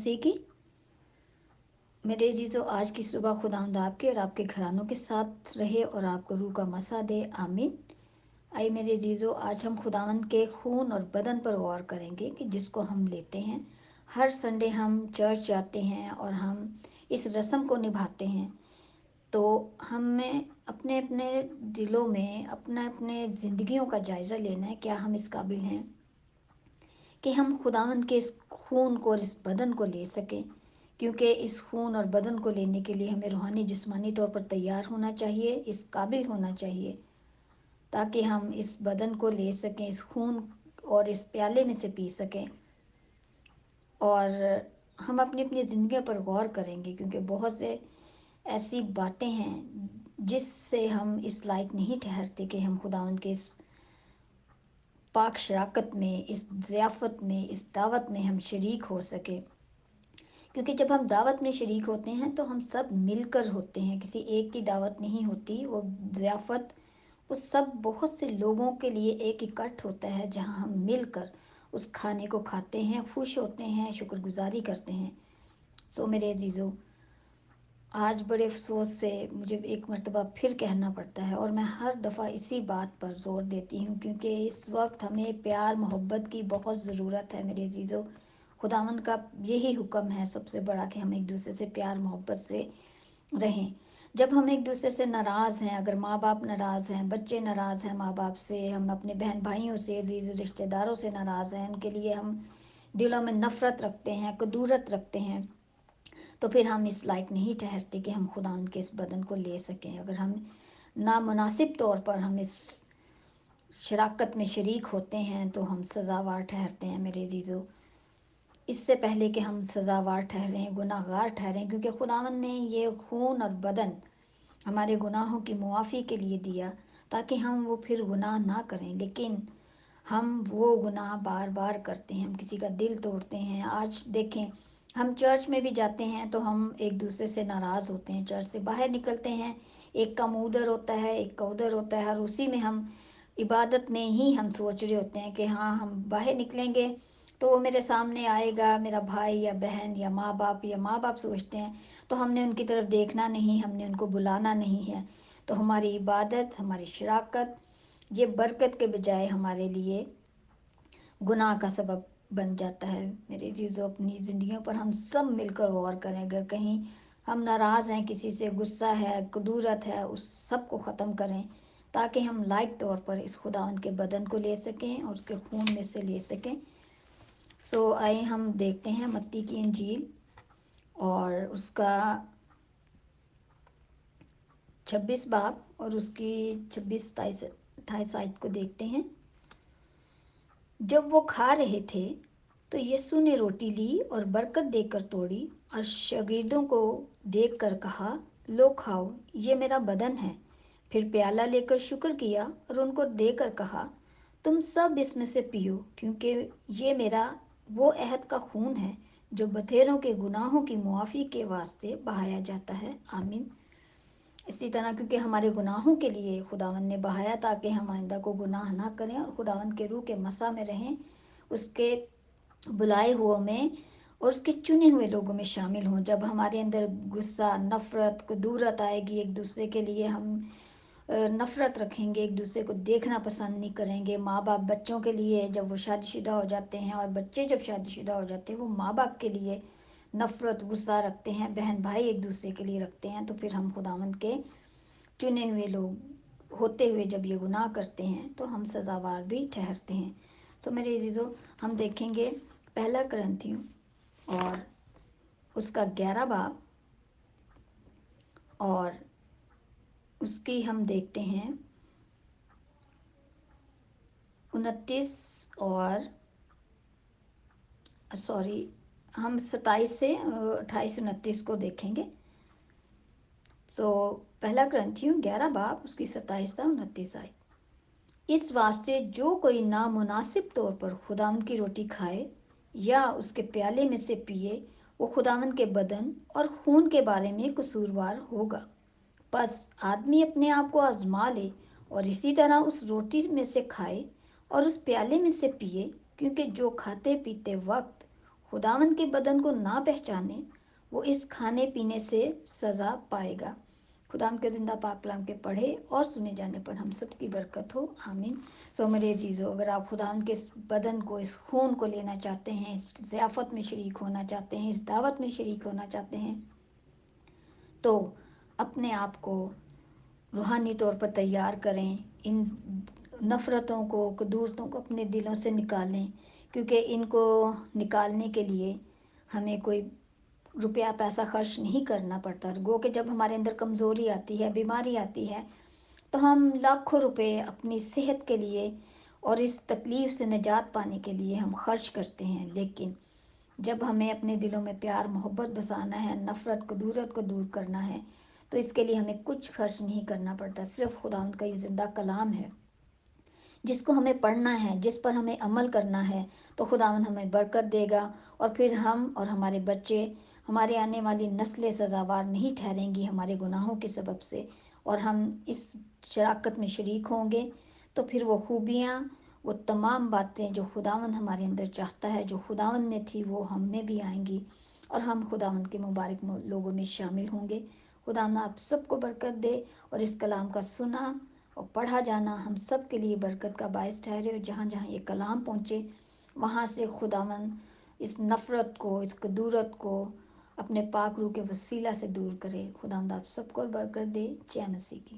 मसीह की। मेरे अजीज़ों, आज की सुबह खुदावंद आपके और आपके घरानों के साथ रहे और आपको रूह का मसा दे, आमीन। आइए मेरे अजीज़ों, आज हम खुदावंद के खून और बदन पर गौर करेंगे कि जिसको हम लेते हैं। हर संडे हम चर्च जाते हैं और हम इस रस्म को निभाते हैं। तो हमें अपने अपने दिलों में अपने अपने ज़िंदगियों का जायज़ा लेना है, क्या हम इस काबिल हैं कि हम खुदावंद के इस खून को और इस बदन को ले सकें। क्योंकि इस खून और बदन को लेने के लिए हमें रूहानी जिस्मानी तौर पर तैयार होना चाहिए, इस काबिल होना चाहिए, ताकि हम इस बदन को ले सकें, इस खून और इस प्याले में से पी सकें। और हम अपनी अपनी ज़िंदगी पर गौर करेंगे, क्योंकि बहुत से ऐसी बातें हैं जिससे हम इस लायक नहीं ठहरते कि हम खुदावंद के इस पाक शराकत में, इस ज़ियाफ़त में, इस दावत में हम शरीक हो सके। क्योंकि जब हम दावत में शरीक होते हैं तो हम सब मिलकर होते हैं, किसी एक की दावत नहीं होती। वो ज़ियाफ़त वो सब बहुत से लोगों के लिए एक इकट्ठ होता है, जहाँ हम मिलकर उस खाने को खाते हैं, खुश होते हैं, शुक्रगुजारी करते हैं। सो मेरे अजीज़ों, आज बड़े अफसोस से मुझे एक मर्तबा फिर कहना पड़ता है, और मैं हर दफ़ा इसी बात पर ज़ोर देती हूँ, क्योंकि इस वक्त हमें प्यार मोहब्बत की बहुत ज़रूरत है मेरे अजीज़ों। खुदावंद का यही हुक्म है सबसे बड़ा कि हम एक दूसरे से प्यार मोहब्बत से रहें। जब हम एक दूसरे से नाराज़ हैं, अगर माँ बाप नाराज़ हैं, बच्चे नाराज़ हैं माँ बाप से, हम अपने बहन भाइयों से, अजीज़ रिश्तेदारों से नाराज़ हैं, उनके लिए हम दिलों में नफ़रत रखते हैं, कदूरत रखते हैं, तो फिर हम इस लायक नहीं ठहरते कि हम खुदावंद के इस बदन को ले सकें। अगर हम नामुनासिब तौर पर हम इस शराकत में शरीक होते हैं तो हम सज़ावार ठहरते हैं मेरे अजीज़ों। इससे पहले कि हम सज़ावार ठहरें, गुनाहगार ठहरें, क्योंकि खुदावंद ने ये खून और बदन हमारे गुनाहों की मुआफ़ी के लिए दिया, ताकि हम वो फिर गुनाह ना करें। लेकिन हम वो गुनाह बार बार करते हैं, हम किसी का दिल तोड़ते हैं। आज देखें, हम चर्च में भी जाते हैं तो हम एक दूसरे से नाराज़ होते हैं। चर्च से बाहर निकलते हैं, एक का मुँह उधर होता है, एक का उधर होता है, और उसी में हम इबादत में ही हम सोच रहे होते हैं कि हाँ, हम बाहर निकलेंगे तो वो मेरे सामने आएगा, मेरा भाई या बहन या माँ बाप सोचते हैं, तो हमने उनकी तरफ देखना नहीं, हमने उनको बुलाना नहीं है। तो हमारी इबादत, हमारी शराकत, ये बरकत के बजाय हमारे लिए गुनाह का सबब बन जाता है। मेरे चीज़ों, अपनी ज़िंदगियों पर हम सब मिलकर गौर करें। अगर कहीं हम नाराज़ हैं, किसी से गुस्सा है, कदूरत है, उस सब को ख़त्म करें, ताकि हम लायक तौर पर इस खुदावंद के बदन को ले सकें और उसके खून में से ले सकें। सो आइए हम देखते हैं मत्ती की इंजील और उसका 26 बाब और उसकी 26, 27, 28 आयत को देखते हैं। जब वो खा रहे थे तो यीशु ने रोटी ली और बरकत देकर तोड़ी और शागिर्दों को देखकर कहा, लो खाओ, ये मेरा बदन है। फिर प्याला लेकर शुक्र किया और उनको देकर कहा, तुम सब इसमें से पियो, क्योंकि ये मेरा वो अहद का खून है जो बथेरों के गुनाहों की मुआफ़ी के वास्ते बहाया जाता है, आमीन। इसी तरह क्योंकि हमारे गुनाहों के लिए खुदावंद ने बहाया, ताकि हम आइंदा को गुनाह ना करें और खुदावंद के रूह के मसा में रहें, उसके बुलाए हुओं में और उसके चुने हुए लोगों में शामिल हों। जब हमारे अंदर गुस्सा, नफ़रत, कदूरत आएगी, एक दूसरे के लिए हम नफ़रत रखेंगे, एक दूसरे को देखना पसंद नहीं करेंगे। माँ बाप बच्चों के लिए, जब वो शादीशुदा हो जाते हैं, और बच्चे जब शादीशुदा हो जाते हैं, वो माँ बाप के लिए नफ़रत, गुस्सा रखते हैं, बहन भाई एक दूसरे के लिए रखते हैं, तो फिर हम खुदावंद के चुने हुए लोग होते हुए जब ये गुनाह करते हैं तो हम सज़ावार भी ठहरते हैं। तो मेरे अजीज़ों, हम देखेंगे पहला करंथियों और उसका 11 बाब और उसकी हम देखते हैं 29 और सॉरी हम 27 से 28, 29 को देखेंगे। सो पहला ग्रंथियों 11 बाब उसकी 27 से 29 आए। इस वास्ते जो कोई नामुनासिब तौर पर खुदावंद की रोटी खाए या उसके प्याले में से पिए, वो खुदावंद के बदन और खून के बारे में कसूरवार होगा। बस आदमी अपने आप को आजमा ले और इसी तरह उस रोटी में से खाए और उस प्याले में से पिए, क्योंकि जो खाते पीते वक्त خداوند کے بدن کو نہ پہچانے وہ اس کھانے پینے سے سزا پائے گا۔ خداوند کے زندہ پاک کلام کے پڑھے اور سنے جانے پر ہم سب کی برکت ہو، آمین۔ میرے عزیزو، اگر آپ خداوند کے اس بدن کو، اس خون کو لینا چاہتے ہیں، اس ضیافت میں شریک ہونا چاہتے ہیں، اس دعوت میں شریک ہونا چاہتے ہیں، تو اپنے آپ کو روحانی طور پر تیار کریں، ان نفرتوں کو، قدورتوں کو اپنے دلوں سے نکالیں، کیونکہ ان کو نکالنے کے لیے ہمیں کوئی روپیہ پیسہ خرچ نہیں کرنا پڑتا۔ گو کہ جب ہمارے اندر کمزوری آتی ہے، بیماری آتی ہے، تو ہم لاکھوں روپے اپنی صحت کے لیے اور اس تکلیف سے نجات پانے کے لیے ہم خرچ کرتے ہیں، لیکن جب ہمیں اپنے دلوں میں پیار محبت بسانا ہے، نفرت قدورت کو دور کرنا ہے، تو اس کے لیے ہمیں کچھ خرچ نہیں کرنا پڑتا۔ صرف خداوند کا یہ زندہ کلام ہے جس کو ہمیں پڑھنا ہے، جس پر ہمیں عمل کرنا ہے، تو خداوند ہمیں برکت دے گا، اور پھر ہم اور ہمارے بچے، ہمارے آنے والی نسلیں سزاوار نہیں ٹھہریں گی ہمارے گناہوں کے سبب سے، اور ہم اس شراکت میں شریک ہوں گے، تو پھر وہ خوبیاں، وہ تمام باتیں جو خداوند ہمارے اندر چاہتا ہے، جو خداوند میں تھی، وہ ہم میں بھی آئیں گی، اور ہم خداوند کے مبارک لوگوں میں شامل ہوں گے۔ خداوند آپ سب کو برکت دے، اور اس کلام کا سنا اور پڑھا جانا ہم سب کے لیے برکت کا باعث ٹھہرے، اور جہاں جہاں یہ کلام پہنچے وہاں سے خداوند اس نفرت کو، اس قدورت کو اپنے پاک روح کے وسیلہ سے دور کرے۔ خداوند آپ سب کو برکت دے۔ جے مسیح کی۔